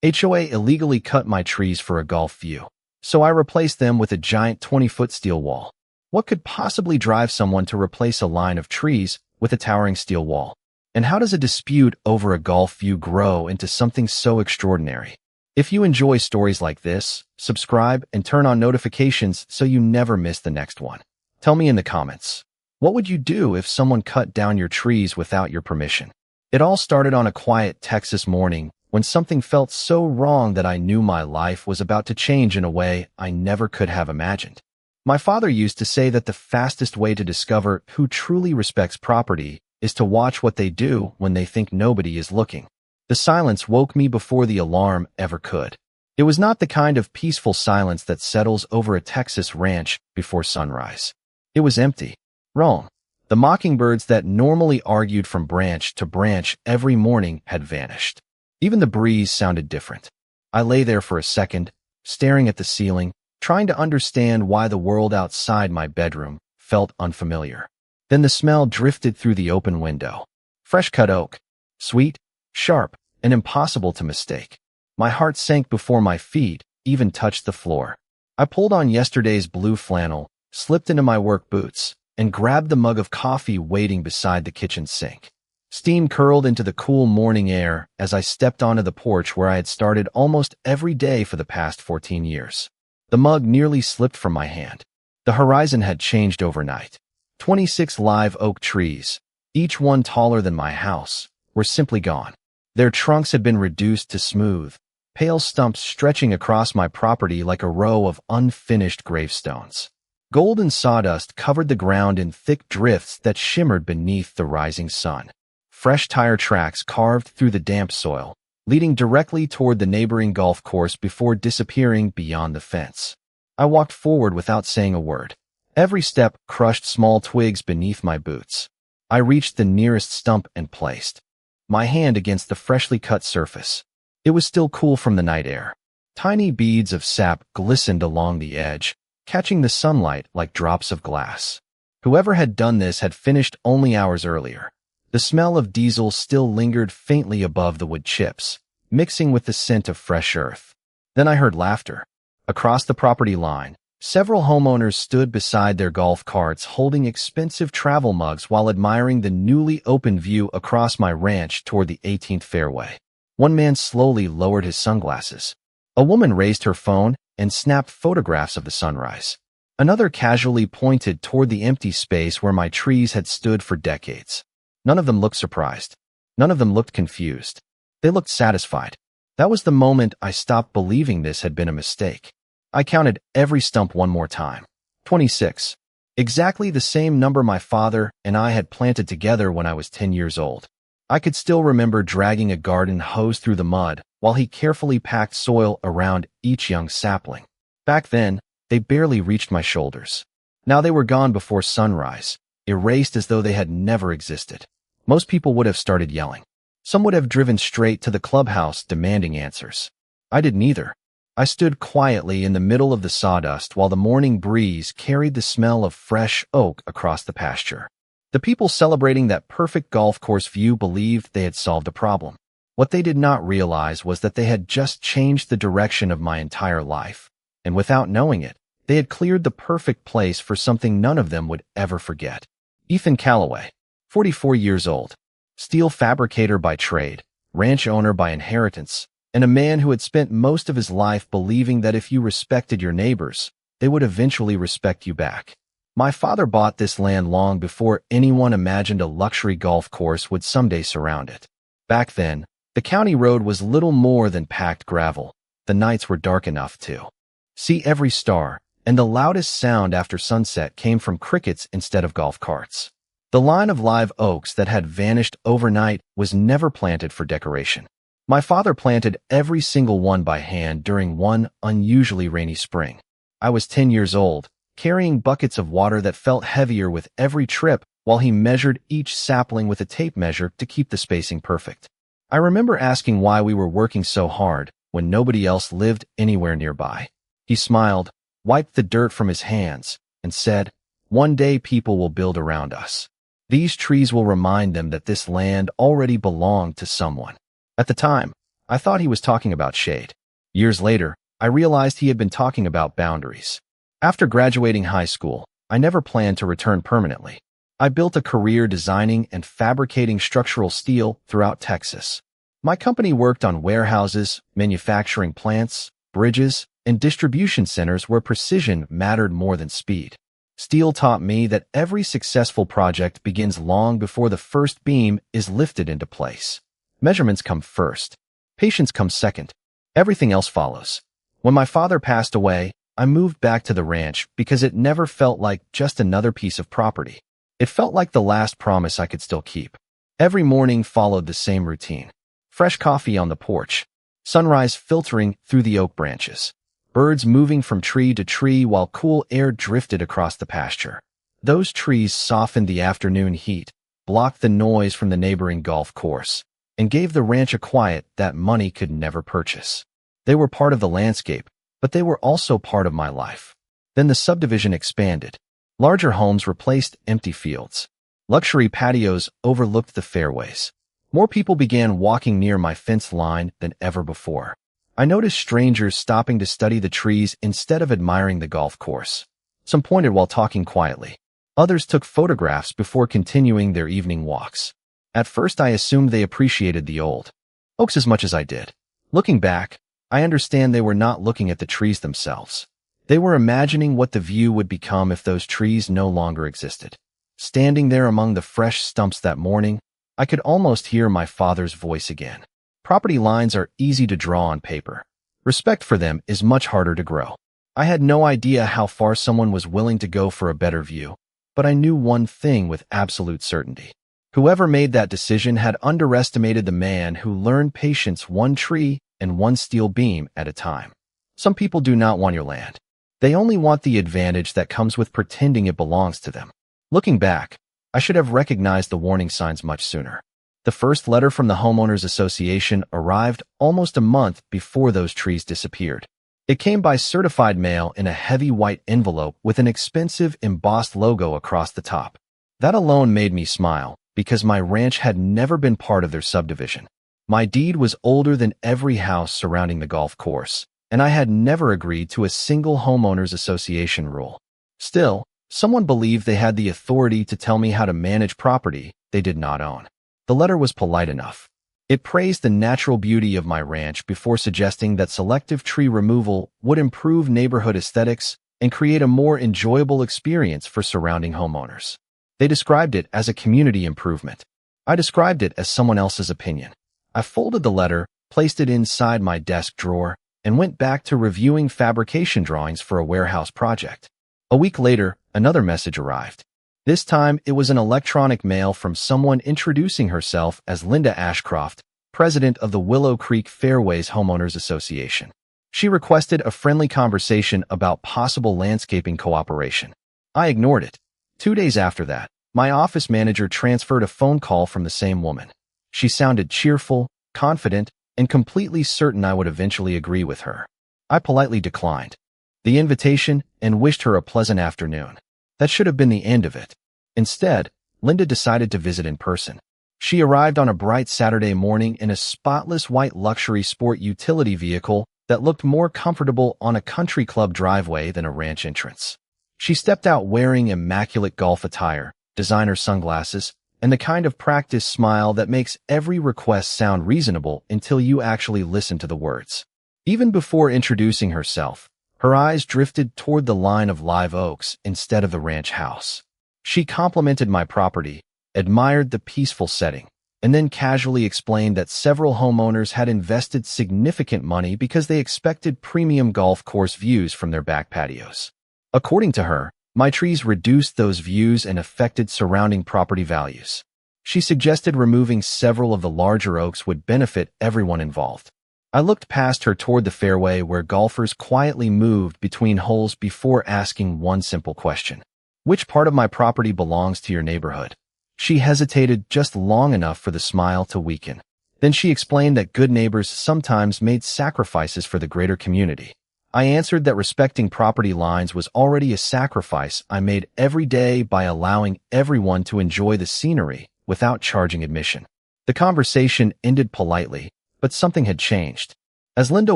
HOA illegally cut my trees for a golf view, so I replaced them with a giant 20-foot steel wall. What could possibly drive someone to replace a line of trees with a towering steel wall? And how does a dispute over a golf view grow into something so extraordinary? If you enjoy stories like this, subscribe and turn on notifications so you never miss the next one. Tell me in the comments, what would you do if someone cut down your trees without your permission? It all started on a quiet Texas morning when something felt so wrong that I knew my life was about to change in a way I never could have imagined. My father used to say that the fastest way to discover who truly respects property is to watch what they do when they think nobody is looking. The silence woke me before the alarm ever could. It was not the kind of peaceful silence that settles over a Texas ranch before sunrise. It was empty. Wrong. The mockingbirds that normally argued from branch to branch every morning had vanished. Even the breeze sounded different. I lay there for a second, staring at the ceiling, trying to understand why the world outside my bedroom felt unfamiliar. Then the smell drifted through the open window. Fresh-cut oak. Sweet, sharp, and impossible to mistake. My heart sank before my feet even touched the floor. I pulled on yesterday's blue flannel, slipped into my work boots, and grabbed the mug of coffee waiting beside the kitchen sink. Steam curled into the cool morning air as I stepped onto the porch where I had started almost every day for the past 14 years. The mug nearly slipped from my hand. The horizon had changed overnight. 26 live oak trees, each one taller than my house, were simply gone. Their trunks had been reduced to smooth, pale stumps stretching across my property like a row of unfinished gravestones. Golden sawdust covered the ground in thick drifts that shimmered beneath the rising sun. Fresh tire tracks carved through the damp soil, leading directly toward the neighboring golf course before disappearing beyond the fence. I walked forward without saying a word. Every step crushed small twigs beneath my boots. I reached the nearest stump and placed my hand against the freshly cut surface. It was still cool from the night air. Tiny beads of sap glistened along the edge, catching the sunlight like drops of glass. Whoever had done this had finished only hours earlier. The smell of diesel still lingered faintly above the wood chips, mixing with the scent of fresh earth. Then I heard laughter. Across the property line, several homeowners stood beside their golf carts holding expensive travel mugs while admiring the newly opened view across my ranch toward the 18th fairway. One man slowly lowered his sunglasses. A woman raised her phone and snapped photographs of the sunrise. Another casually pointed toward the empty space where my trees had stood for decades. None of them looked surprised. None of them looked confused. They looked satisfied. That was the moment I stopped believing this had been a mistake. I counted every stump one more time. 26. Exactly the same number my father and I had planted together when I was 10 years old. I could still remember dragging a garden hose through the mud while he carefully packed soil around each young sapling. Back then, they barely reached my shoulders. Now they were gone before sunrise, erased as though they had never existed. Most people would have started yelling. Some would have driven straight to the clubhouse demanding answers. I didn't either. I stood quietly in the middle of the sawdust while the morning breeze carried the smell of fresh oak across the pasture. The people celebrating that perfect golf course view believed they had solved a problem. What they did not realize was that they had just changed the direction of my entire life, and without knowing it, they had cleared the perfect place for something none of them would ever forget. Ethan Calloway, 44 years old, steel fabricator by trade, ranch owner by inheritance, and a man who had spent most of his life believing that if you respected your neighbors, they would eventually respect you back. My father bought this land long before anyone imagined a luxury golf course would someday surround it. Back then, the county road was little more than packed gravel. The nights were dark enough to see every star, and the loudest sound after sunset came from crickets instead of golf carts. The line of live oaks that had vanished overnight was never planted for decoration. My father planted every single one by hand during one unusually rainy spring. I was 10 years old, carrying buckets of water that felt heavier with every trip while he measured each sapling with a tape measure to keep the spacing perfect. I remember asking why we were working so hard when nobody else lived anywhere nearby. He smiled, wiped the dirt from his hands, and said, "One day people will build around us. These trees will remind them that this land already belonged to someone." At the time, I thought he was talking about shade. Years later, I realized he had been talking about boundaries. After graduating high school, I never planned to return permanently. I built a career designing and fabricating structural steel throughout Texas. My company worked on warehouses, manufacturing plants, bridges, and distribution centers where precision mattered more than speed. Steel taught me that every successful project begins long before the first beam is lifted into place. Measurements come first. Patience comes second. Everything else follows. When my father passed away, I moved back to the ranch because it never felt like just another piece of property. It felt like the last promise I could still keep. Every morning followed the same routine. Fresh coffee on the porch, sunrise filtering through the oak branches, birds moving from tree to tree while cool air drifted across the pasture. Those trees softened the afternoon heat, blocked the noise from the neighboring golf course, and gave the ranch a quiet that money could never purchase. They were part of the landscape, but they were also part of my life. Then the subdivision expanded. Larger homes replaced empty fields. Luxury patios overlooked the fairways. More people began walking near my fence line than ever before. I noticed strangers stopping to study the trees instead of admiring the golf course. Some pointed while talking quietly. Others took photographs before continuing their evening walks. At first, I assumed they appreciated the old oaks as much as I did. Looking back, I understand they were not looking at the trees themselves. They were imagining what the view would become if those trees no longer existed. Standing there among the fresh stumps that morning, I could almost hear my father's voice again. Property lines are easy to draw on paper. Respect for them is much harder to grow. I had no idea how far someone was willing to go for a better view, but I knew one thing with absolute certainty. Whoever made that decision had underestimated the man who learned patience one tree and one steel beam at a time. Some people do not want your land. They only want the advantage that comes with pretending it belongs to them. Looking back, I should have recognized the warning signs much sooner. The first letter from the Homeowners Association arrived almost a month before those trees disappeared. It came by certified mail in a heavy white envelope with an expensive embossed logo across the top. That alone made me smile, because my ranch had never been part of their subdivision. My deed was older than every house surrounding the golf course, and I had never agreed to a single Homeowners Association rule. Still, someone believed they had the authority to tell me how to manage property they did not own. The letter was polite enough. It praised the natural beauty of my ranch before suggesting that selective tree removal would improve neighborhood aesthetics and create a more enjoyable experience for surrounding homeowners. They described it as a community improvement. I described it as someone else's opinion. I folded the letter, placed it inside my desk drawer, and went back to reviewing fabrication drawings for a warehouse project. A week later, another message arrived. This time, it was an electronic mail from someone introducing herself as Linda Ashcroft, president of the Willow Creek Fairways Homeowners Association. She requested a friendly conversation about possible landscaping cooperation. I ignored it. 2 days after that, my office manager transferred a phone call from the same woman. She sounded cheerful, confident, and completely certain I would eventually agree with her. I politely declined the invitation and wished her a pleasant afternoon. That should have been the end of it. Instead, Linda decided to visit in person. She arrived on a bright Saturday morning in a spotless white luxury sport utility vehicle that looked more comfortable on a country club driveway than a ranch entrance. She stepped out wearing immaculate golf attire, designer sunglasses, and the kind of practiced smile that makes every request sound reasonable until you actually listen to the words. Even before introducing herself, her eyes drifted toward the line of live oaks instead of the ranch house. She complimented my property, admired the peaceful setting, and then casually explained that several homeowners had invested significant money because they expected premium golf course views from their back patios. According to her, my trees reduced those views and affected surrounding property values. She suggested removing several of the larger oaks would benefit everyone involved. I looked past her toward the fairway where golfers quietly moved between holes before asking one simple question. Which part of my property belongs to your neighborhood? She hesitated just long enough for the smile to weaken. Then she explained that good neighbors sometimes made sacrifices for the greater community. I answered that respecting property lines was already a sacrifice I made every day by allowing everyone to enjoy the scenery without charging admission. The conversation ended politely, But something had changed. As Linda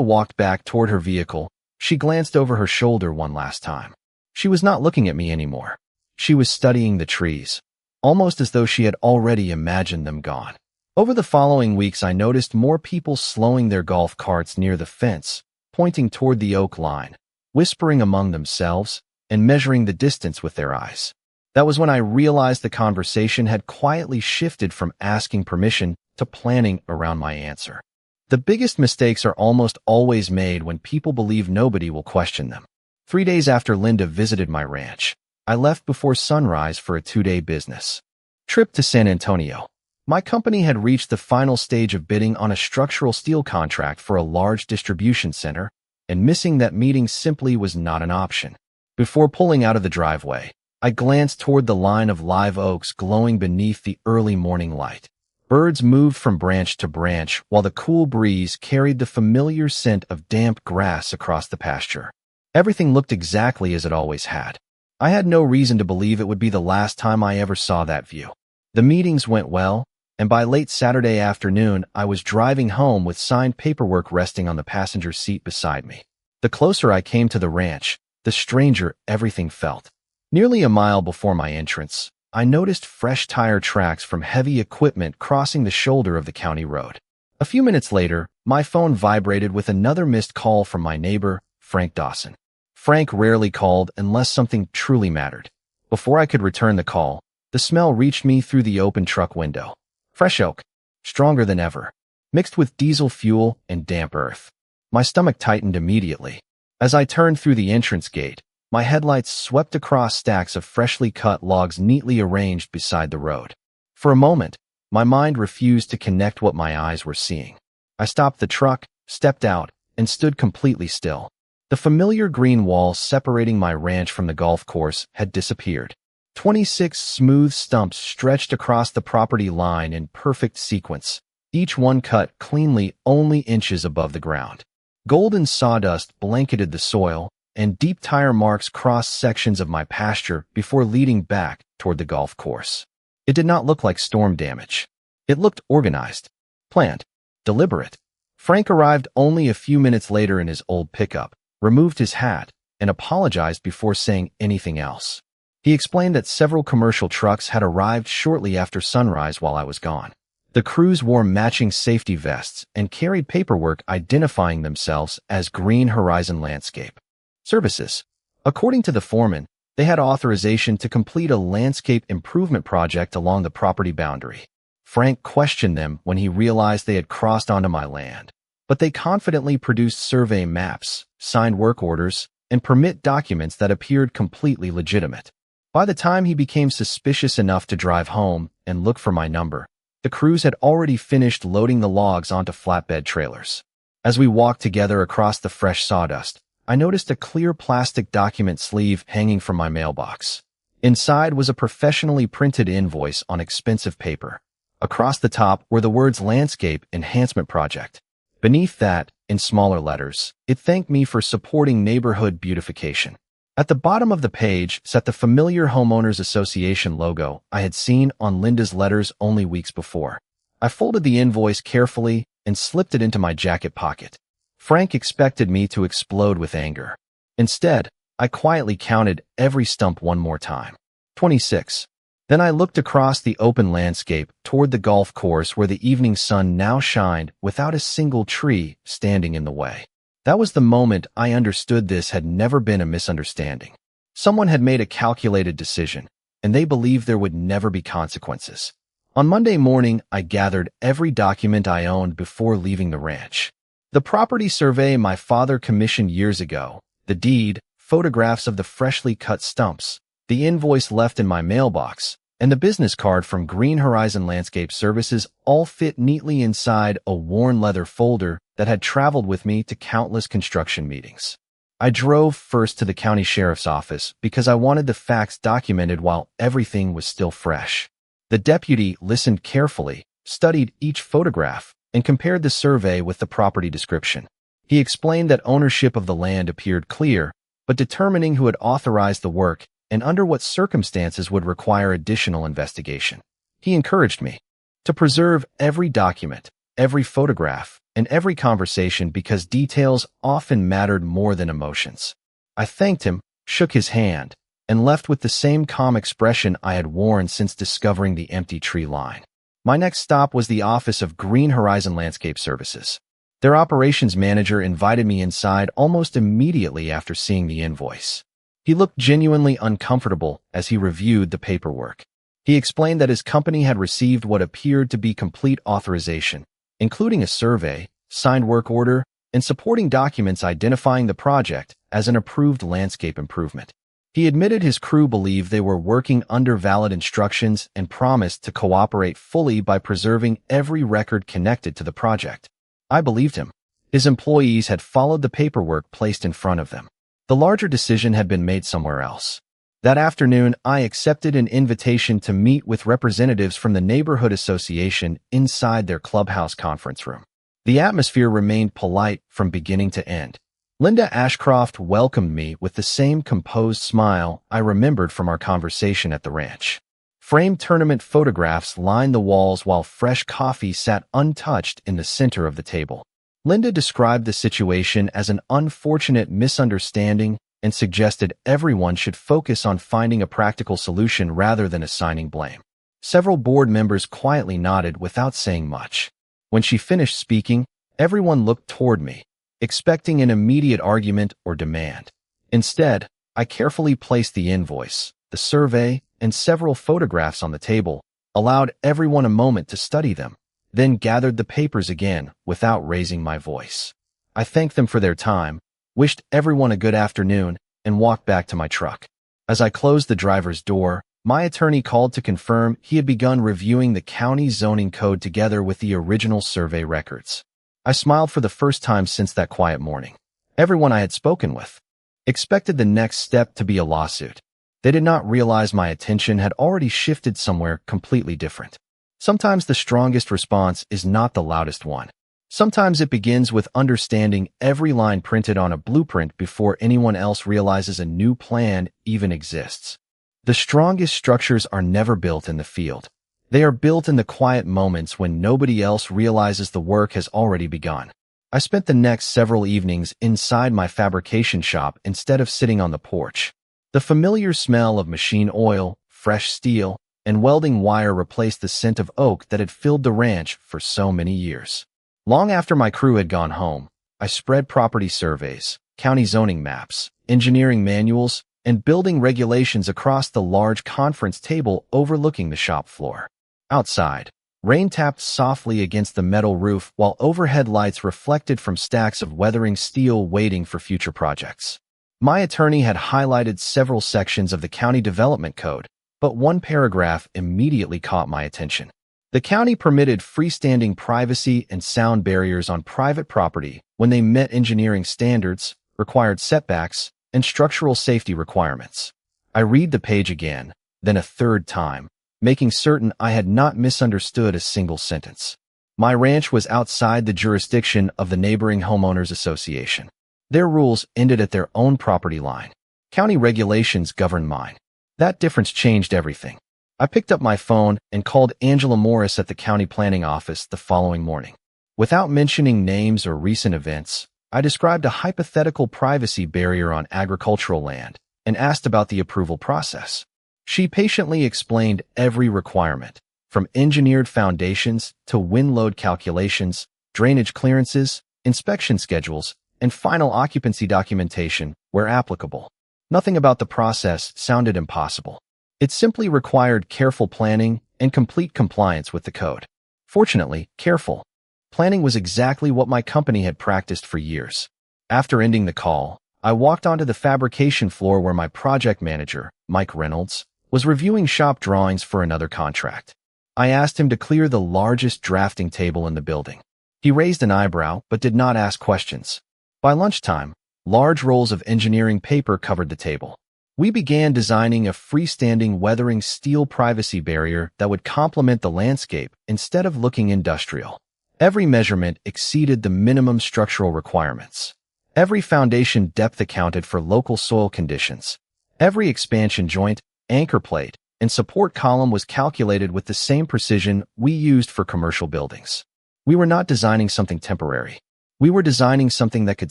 walked back toward her vehicle, she glanced over her shoulder one last time. She was not looking at me anymore. She was studying the trees, almost as though she had already imagined them gone. Over the following weeks, I noticed more people slowing their golf carts near the fence, pointing toward the oak line, whispering among themselves, and measuring the distance with their eyes. That was when I realized the conversation had quietly shifted from asking permission to planning around my answer. The biggest mistakes are almost always made when people believe nobody will question them. 3 days after Linda visited my ranch, I left before sunrise for a 2-day business trip to San Antonio. My company had reached the final stage of bidding on a structural steel contract for a large distribution center, and missing that meeting simply was not an option. Before pulling out of the driveway, I glanced toward the line of live oaks glowing beneath the early morning light. Birds moved from branch to branch while the cool breeze carried the familiar scent of damp grass across the pasture. Everything looked exactly as it always had. I had no reason to believe it would be the last time I ever saw that view. The meetings went well, and by late Saturday afternoon, I was driving home with signed paperwork resting on the passenger seat beside me. The closer I came to the ranch, the stranger everything felt. Nearly a mile before my entrance, I noticed fresh tire tracks from heavy equipment crossing the shoulder of the county road. A few minutes later, my phone vibrated with another missed call from my neighbor, Frank Dawson. Frank rarely called unless something truly mattered. Before I could return the call, the smell reached me through the open truck window. Fresh oak, stronger than ever, mixed with diesel fuel and damp earth. My stomach tightened immediately. As I turned through the entrance gate, my headlights swept across stacks of freshly cut logs neatly arranged beside the road. For a moment, my mind refused to connect what my eyes were seeing. I stopped the truck, stepped out, and stood completely still. The familiar green wall separating my ranch from the golf course had disappeared. 26 smooth stumps stretched across the property line in perfect sequence, each one cut cleanly only inches above the ground. Golden sawdust blanketed the soil, and deep tire marks crossed sections of my pasture before leading back toward the golf course. It did not look like storm damage. It looked organized, planned, deliberate. Frank arrived only a few minutes later in his old pickup, removed his hat, and apologized before saying anything else. He explained that several commercial trucks had arrived shortly after sunrise while I was gone. The crews wore matching safety vests and carried paperwork identifying themselves as Green Horizon Landscape Services. According to the foreman, they had authorization to complete a landscape improvement project along the property boundary. Frank questioned them when he realized they had crossed onto my land, but they confidently produced survey maps, signed work orders, and permit documents that appeared completely legitimate. By the time he became suspicious enough to drive home and look for my number, the crews had already finished loading the logs onto flatbed trailers. As we walked together across the fresh sawdust, I noticed a clear plastic document sleeve hanging from my mailbox. Inside was a professionally printed invoice on expensive paper. Across the top were the words Landscape Enhancement Project. Beneath that, in smaller letters, it thanked me for supporting neighborhood beautification. At the bottom of the page sat the familiar Homeowners Association logo I had seen on Linda's letters only weeks before. I folded the invoice carefully and slipped it into my jacket pocket. Frank expected me to explode with anger. Instead, I quietly counted every stump one more time. 26. Then I looked across the open landscape toward the golf course where the evening sun now shined without a single tree standing in the way. That was the moment I understood this had never been a misunderstanding. Someone had made a calculated decision, and they believed there would never be consequences. On Monday morning, I gathered every document I owned before leaving the ranch. The property survey my father commissioned years ago, the deed, photographs of the freshly cut stumps, the invoice left in my mailbox, and the business card from Green Horizon Landscape Services all fit neatly inside a worn leather folder that had traveled with me to countless construction meetings. I drove first to the county sheriff's office because I wanted the facts documented while everything was still fresh. The deputy listened carefully, studied each photograph, and compared the survey with the property description. He explained that ownership of the land appeared clear, but determining who had authorized the work and under what circumstances would require additional investigation. He encouraged me to preserve every document, every photograph, and every conversation because details often mattered more than emotions. I thanked him, shook his hand, and left with the same calm expression I had worn since discovering the empty tree line. My next stop was the office of Green Horizon Landscape Services. Their operations manager invited me inside almost immediately after seeing the invoice. He looked genuinely uncomfortable as he reviewed the paperwork. He explained that his company had received what appeared to be complete authorization, including a survey, signed work order, and supporting documents identifying the project as an approved landscape improvement. He admitted his crew believed they were working under valid instructions and promised to cooperate fully by preserving every record connected to the project. I believed him. His employees had followed the paperwork placed in front of them. The larger decision had been made somewhere else. That afternoon, I accepted an invitation to meet with representatives from the neighborhood association inside their clubhouse conference room. The atmosphere remained polite from beginning to end. Linda Ashcroft welcomed me with the same composed smile I remembered from our conversation at the ranch. Framed tournament photographs lined the walls while fresh coffee sat untouched in the center of the table. Linda described the situation as an unfortunate misunderstanding and suggested everyone should focus on finding a practical solution rather than assigning blame. Several board members quietly nodded without saying much. When she finished speaking, everyone looked toward me, expecting an immediate argument or demand. Instead, I carefully placed the invoice, the survey, and several photographs on the table, allowed everyone a moment to study them, then gathered the papers again without raising my voice. I thanked them for their time, wished everyone a good afternoon, and walked back to my truck. As I closed the driver's door, my attorney called to confirm he had begun reviewing the county zoning code together with the original survey records. I smiled for the first time since that quiet morning. Everyone I had spoken with expected the next step to be a lawsuit. They did not realize my attention had already shifted somewhere completely different. Sometimes the strongest response is not the loudest one. Sometimes it begins with understanding every line printed on a blueprint before anyone else realizes a new plan even exists. The strongest structures are never built in the field. They are built in the quiet moments when nobody else realizes the work has already begun. I spent the next several evenings inside my fabrication shop instead of sitting on the porch. The familiar smell of machine oil, fresh steel, and welding wire replaced the scent of oak that had filled the ranch for so many years. Long after my crew had gone home, I spread property surveys, county zoning maps, engineering manuals, and building regulations across the large conference table overlooking the shop floor. Outside, rain tapped softly against the metal roof while overhead lights reflected from stacks of weathering steel waiting for future projects. My attorney had highlighted several sections of the county development code, but one paragraph immediately caught my attention. The county permitted freestanding privacy and sound barriers on private property when they met engineering standards, required setbacks, and structural safety requirements. I read the page again, then a third time, making certain I had not misunderstood a single sentence. My ranch was outside the jurisdiction of the neighboring homeowners association. Their rules ended at their own property line. County regulations governed mine. That difference changed everything. I picked up my phone and called Angela Morris at the county planning office the following morning. Without mentioning names or recent events, I described a hypothetical privacy barrier on agricultural land and asked about the approval process. She patiently explained every requirement, from engineered foundations to wind load calculations, drainage clearances, inspection schedules, and final occupancy documentation where applicable. Nothing about the process sounded impossible. It simply required careful planning and complete compliance with the code. Fortunately, careful planning was exactly what my company had practiced for years. After ending the call, I walked onto the fabrication floor where my project manager, Mike Reynolds, was reviewing shop drawings for another contract. I asked him to clear the largest drafting table in the building. He raised an eyebrow but did not ask questions. By lunchtime, large rolls of engineering paper covered the table. We began designing a freestanding weathering steel privacy barrier that would complement the landscape instead of looking industrial. Every measurement exceeded the minimum structural requirements. Every foundation depth accounted for local soil conditions. Every expansion joint, anchor plate, and support column was calculated with the same precision we used for commercial buildings. We were not designing something temporary. We were designing something that could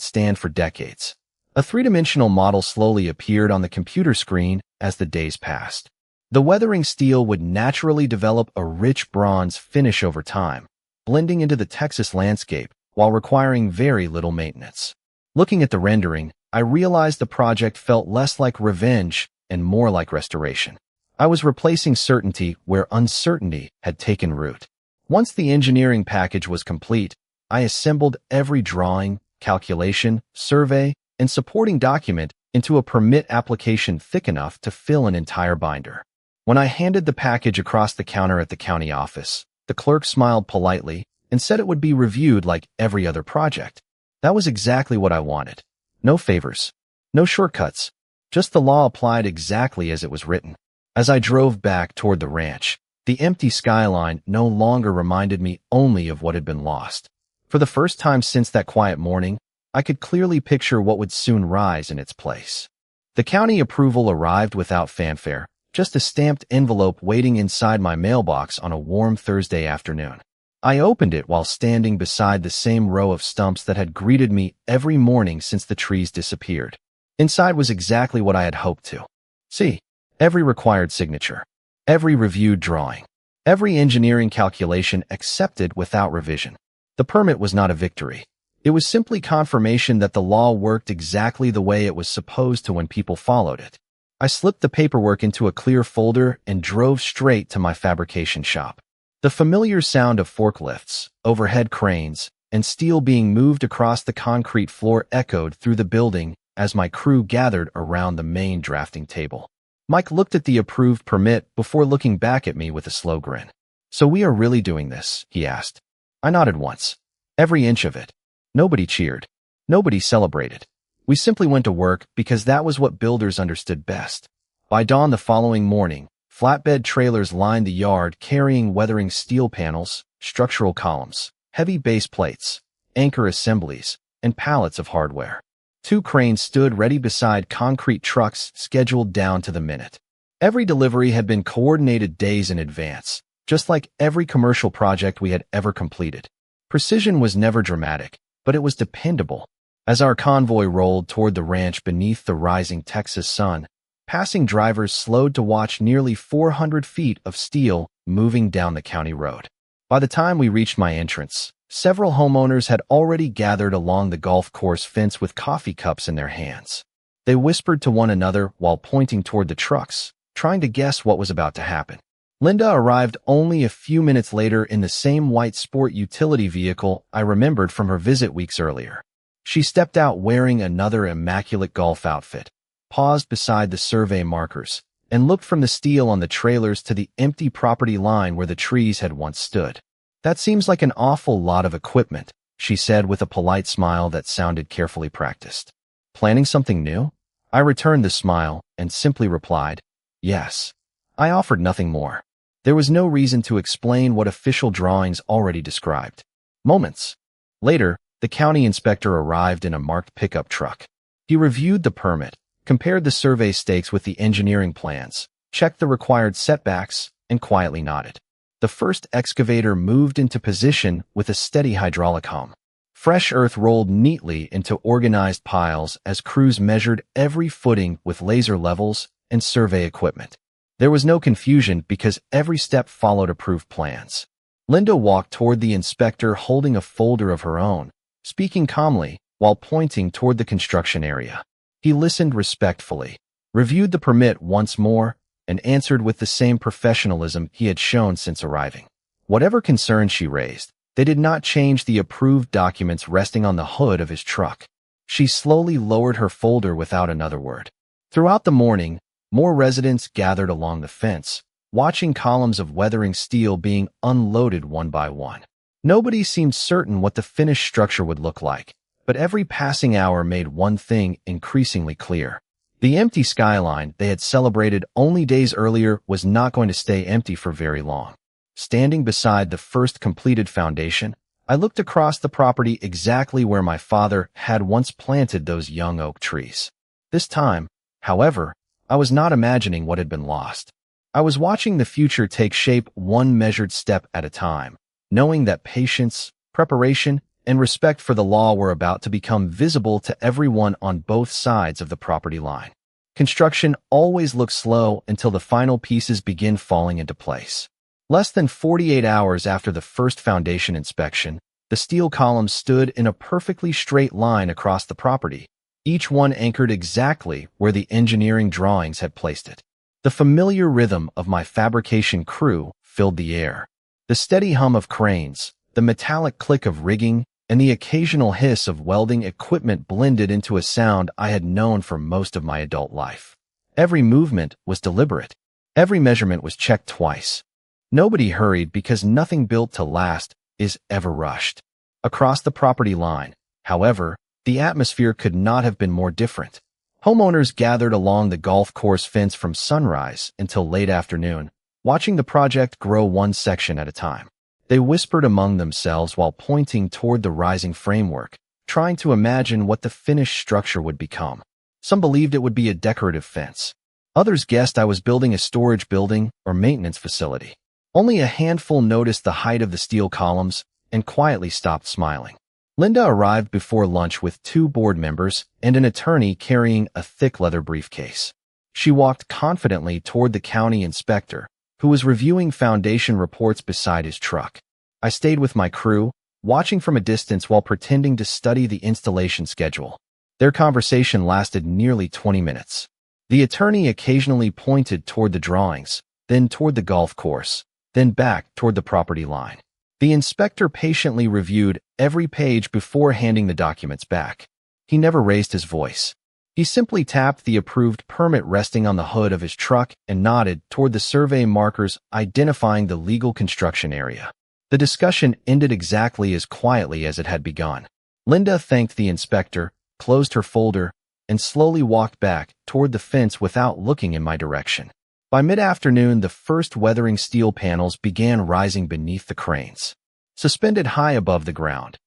stand for decades. A three-dimensional model slowly appeared on the computer screen as the days passed. The weathering steel would naturally develop a rich bronze finish over time, blending into the Texas landscape while requiring very little maintenance. Looking at the rendering, I realized the project felt less like revenge and more like restoration. I was replacing certainty where uncertainty had taken root. Once the engineering package was complete, I assembled every drawing, calculation, survey, and supporting document into a permit application thick enough to fill an entire binder. When I handed the package across the counter at the county office, the clerk smiled politely and said it would be reviewed like every other project. That was exactly what I wanted. No favors, no shortcuts, just the law applied exactly as it was written. As I drove back toward the ranch, the empty skyline no longer reminded me only of what had been lost. For the first time since that quiet morning, I could clearly picture what would soon rise in its place. The county approval arrived without fanfare, just a stamped envelope waiting inside my mailbox on a warm Thursday afternoon. I opened it while standing beside the same row of stumps that had greeted me every morning since the trees disappeared. Inside was exactly what I had hoped to see. Every required signature, every reviewed drawing, every engineering calculation accepted without revision. The permit was not a victory. It was simply confirmation that the law worked exactly the way it was supposed to when people followed it. I slipped the paperwork into a clear folder and drove straight to my fabrication shop. The familiar sound of forklifts, overhead cranes, and steel being moved across the concrete floor echoed through the building as my crew gathered around the main drafting table. Mike looked at the approved permit before looking back at me with a slow grin. "So we are really doing this?" he asked. I nodded once. Every inch of it. Nobody cheered. Nobody celebrated. We simply went to work because that was what builders understood best. By dawn the following morning, flatbed trailers lined the yard carrying weathering steel panels, structural columns, heavy base plates, anchor assemblies, and pallets of hardware. 2 cranes stood ready beside concrete trucks scheduled down to the minute. Every delivery had been coordinated days in advance, just like every commercial project we had ever completed. Precision was never dramatic, but it was dependable. As our convoy rolled toward the ranch beneath the rising Texas sun, passing drivers slowed to watch nearly 400 feet of steel moving down the county road. By the time we reached my entrance, several homeowners had already gathered along the golf course fence with coffee cups in their hands. They whispered to one another while pointing toward the trucks, trying to guess what was about to happen. Linda arrived only a few minutes later in the same white sport utility vehicle I remembered from her visit weeks earlier. She stepped out wearing another immaculate golf outfit, paused beside the survey markers, and looked from the steel on the trailers to the empty property line where the trees had once stood. "That seems like an awful lot of equipment," she said with a polite smile that sounded carefully practiced. "Planning something new?" I returned the smile and simply replied, "Yes." I offered nothing more. There was no reason to explain what official drawings already described. Moments later, the county inspector arrived in a marked pickup truck. He reviewed the permit, compared the survey stakes with the engineering plans, checked the required setbacks, and quietly nodded. The first excavator moved into position with a steady hydraulic hum. Fresh earth rolled neatly into organized piles as crews measured every footing with laser levels and survey equipment. There was no confusion because every step followed approved plans. Linda walked toward the inspector holding a folder of her own, speaking calmly while pointing toward the construction area. He listened respectfully, reviewed the permit once more, and answered with the same professionalism he had shown since arriving. Whatever concerns she raised, they did not change the approved documents resting on the hood of his truck. She slowly lowered her folder without another word. Throughout the morning, more residents gathered along the fence, watching columns of weathering steel being unloaded one by one. Nobody seemed certain what the finished structure would look like, but every passing hour made one thing increasingly clear. The empty skyline they had celebrated only days earlier was not going to stay empty for very long. Standing beside the first completed foundation, I looked across the property exactly where my father had once planted those young oak trees. This time, however, I was not imagining what had been lost. I was watching the future take shape one measured step at a time, knowing that patience, preparation, and respect for the law were about to become visible to everyone on both sides of the property line. Construction always looks slow until the final pieces begin falling into place. Less than 48 hours after the first foundation inspection, the steel columns stood in a perfectly straight line across the property, each one anchored exactly where the engineering drawings had placed it. The familiar rhythm of my fabrication crew filled the air. The steady hum of cranes, the metallic click of rigging, and the occasional hiss of welding equipment blended into a sound I had known for most of my adult life. Every movement was deliberate. Every measurement was checked twice. Nobody hurried because nothing built to last is ever rushed. Across the property line, however, the atmosphere could not have been more different. Homeowners gathered along the golf course fence from sunrise until late afternoon, watching the project grow one section at a time. They whispered among themselves while pointing toward the rising framework, trying to imagine what the finished structure would become. Some believed it would be a decorative fence. Others guessed I was building a storage building or maintenance facility. Only a handful noticed the height of the steel columns and quietly stopped smiling. Linda arrived before lunch with 2 board members and an attorney carrying a thick leather briefcase. She walked confidently toward the county inspector, who was reviewing foundation reports beside his truck. I stayed with my crew, watching from a distance while pretending to study the installation schedule. Their conversation lasted nearly 20 minutes. The attorney occasionally pointed toward the drawings, then toward the golf course, then back toward the property line. The inspector patiently reviewed every page before handing the documents back. He never raised his voice. He simply tapped the approved permit resting on the hood of his truck and nodded toward the survey markers identifying the legal construction area. The discussion ended exactly as quietly as it had begun. Linda thanked the inspector, closed her folder, and slowly walked back toward the fence without looking in my direction. By mid-afternoon, the first weathering steel panels began rising beneath the cranes. Suspended high above the ground,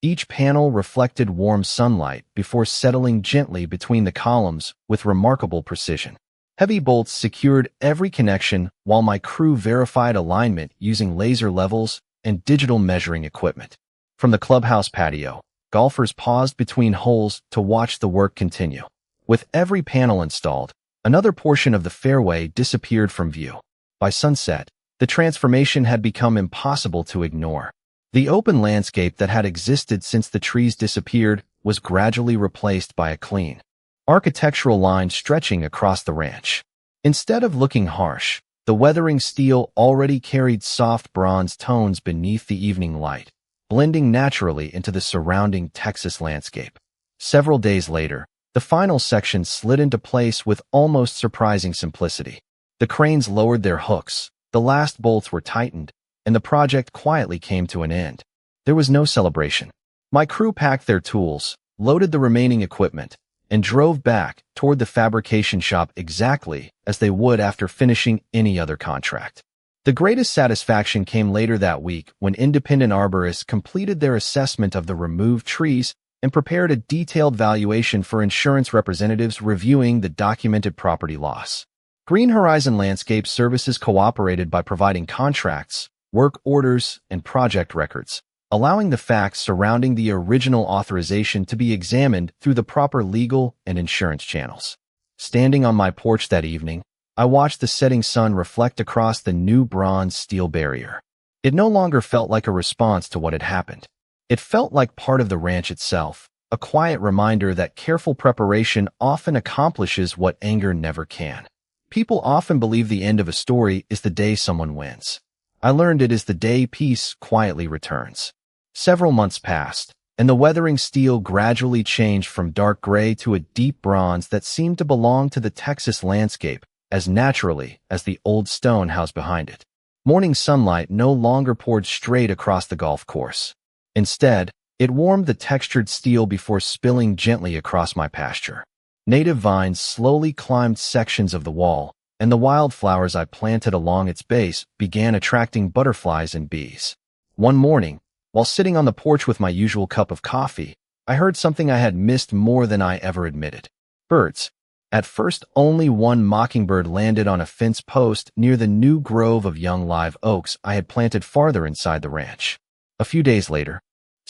each panel reflected warm sunlight before settling gently between the columns with remarkable precision. Heavy bolts secured every connection while my crew verified alignment using laser levels and digital measuring equipment. From the clubhouse patio, golfers paused between holes to watch the work continue. With every panel installed, another portion of the fairway disappeared from view. By sunset, the transformation had become impossible to ignore. The open landscape that had existed since the trees disappeared was gradually replaced by a clean, architectural line stretching across the ranch. Instead of looking harsh, the weathering steel already carried soft bronze tones beneath the evening light, blending naturally into the surrounding Texas landscape. Several days later, the final section slid into place with almost surprising simplicity. The cranes lowered their hooks, the last bolts were tightened, and the project quietly came to an end. There was no celebration. My crew packed their tools, loaded the remaining equipment, and drove back toward the fabrication shop exactly as they would after finishing any other contract. The greatest satisfaction came later that week when independent arborists completed their assessment of the removed trees and prepared a detailed valuation for insurance representatives reviewing the documented property loss. Green Horizon Landscape Services cooperated by providing contracts, work orders, and project records, allowing the facts surrounding the original authorization to be examined through the proper legal and insurance channels. Standing on my porch that evening, I watched the setting sun reflect across the new bronze steel barrier. It no longer felt like a response to what had happened. It felt like part of the ranch itself, a quiet reminder that careful preparation often accomplishes what anger never can. People often believe the end of a story is the day someone wins. I learned it is the day peace quietly returns. Several months passed, and the weathering steel gradually changed from dark gray to a deep bronze that seemed to belong to the Texas landscape as naturally as the old stone house behind it. Morning sunlight no longer poured straight across the golf course. Instead, it warmed the textured steel before spilling gently across my pasture. Native vines slowly climbed sections of the wall, and the wildflowers I planted along its base began attracting butterflies and bees. One morning, while sitting on the porch with my usual cup of coffee, I heard something I had missed more than I ever admitted. Birds. At first, only one mockingbird landed on a fence post near the new grove of young live oaks I had planted farther inside the ranch. A few days later,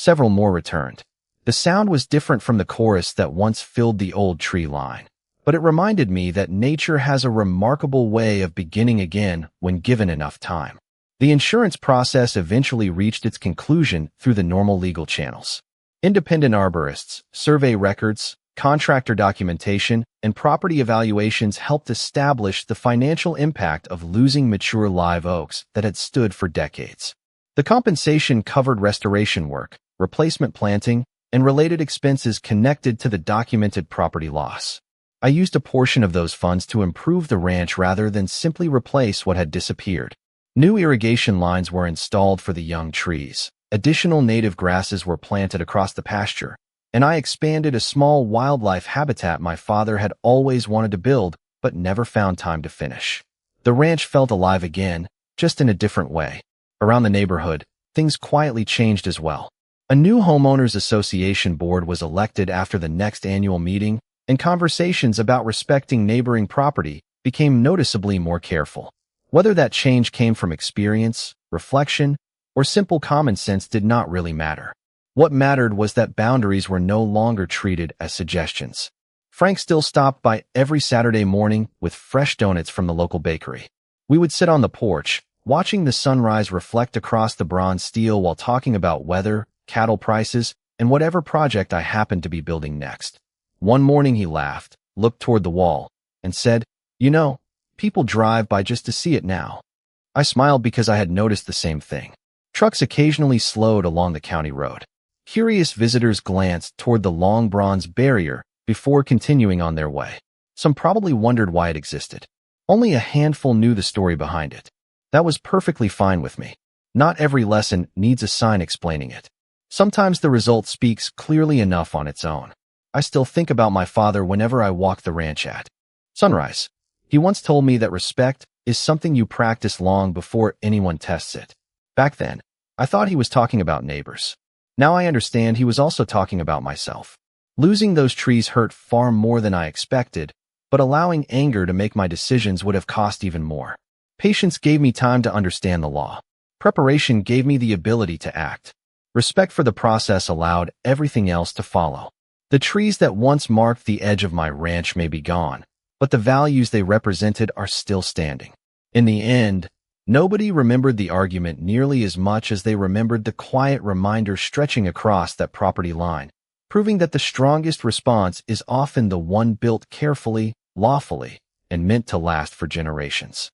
Several more returned. The sound was different from the chorus that once filled the old tree line, but it reminded me that nature has a remarkable way of beginning again when given enough time. The insurance process eventually reached its conclusion through the normal legal channels. Independent arborists, survey records, contractor documentation, and property evaluations helped establish the financial impact of losing mature live oaks that had stood for decades. The compensation covered restoration work, replacement planting, and related expenses connected to the documented property loss. I used a portion of those funds to improve the ranch rather than simply replace what had disappeared. New irrigation lines were installed for the young trees. Additional native grasses were planted across the pasture, and I expanded a small wildlife habitat my father had always wanted to build but never found time to finish. The ranch felt alive again, just in a different way. Around the neighborhood, things quietly changed as well. A new homeowners association board was elected after the next annual meeting, and conversations about respecting neighboring property became noticeably more careful. Whether that change came from experience, reflection, or simple common sense did not really matter. What mattered was that boundaries were no longer treated as suggestions. Frank still stopped by every Saturday morning with fresh donuts from the local bakery. We would sit on the porch, watching the sunrise reflect across the bronze steel while talking about weather, cattle prices, and whatever project I happened to be building next. One morning he laughed, looked toward the wall, and said, "You know, people drive by just to see it now." I smiled because I had noticed the same thing. Trucks occasionally slowed along the county road. Curious visitors glanced toward the long bronze barrier before continuing on their way. Some probably wondered why it existed. Only a handful knew the story behind it. That was perfectly fine with me. Not every lesson needs a sign explaining it. Sometimes the result speaks clearly enough on its own. I still think about my father whenever I walk the ranch at sunrise. He once told me that respect is something you practice long before anyone tests it. Back then, I thought he was talking about neighbors. Now I understand he was also talking about myself. Losing those trees hurt far more than I expected, but allowing anger to make my decisions would have cost even more. Patience gave me time to understand the law. Preparation gave me the ability to act. Respect for the process allowed everything else to follow. The trees that once marked the edge of my ranch may be gone, but the values they represented are still standing. In the end, nobody remembered the argument nearly as much as they remembered the quiet reminder stretching across that property line, proving that the strongest response is often the one built carefully, lawfully, and meant to last for generations.